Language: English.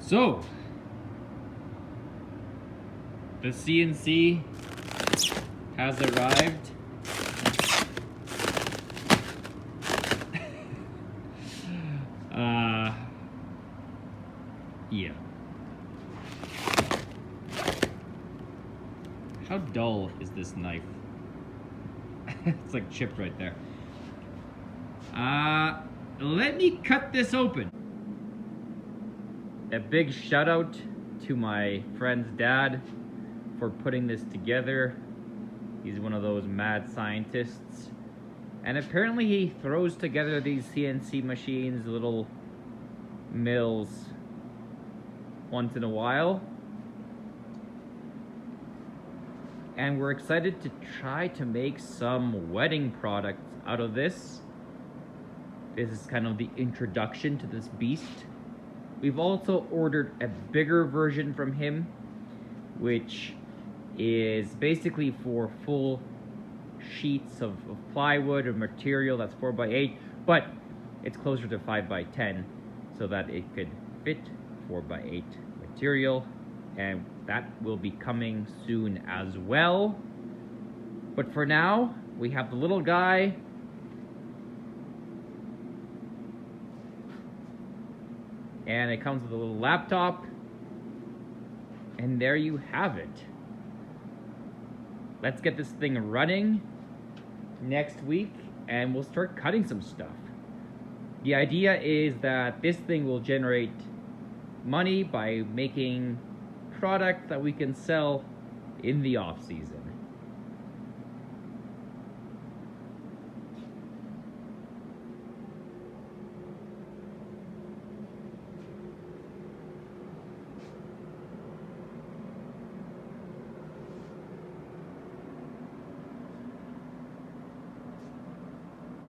So, the CNC has arrived. Yeah. How dull is this knife? It's like chipped right there. Let me cut this open. A big shout out to my friend's dad for putting this together. He's one of those mad scientists. And apparently he throws together these CNC machines, little mills, once in a while. And we're excited to try to make some wedding products out of this. This is kind of the introduction to this beast. We've also ordered a bigger version from him, which is basically for full sheets of plywood or material that's 4x8, but it's closer to 5x10 so that it could fit 4x8 material, and that will be coming soon as well. But for now, we have the little guy. And it comes with a little laptop. And there you have it. Let's get this thing running next week and we'll start cutting some stuff. The idea is that this thing will generate money by making product that we can sell in the off season.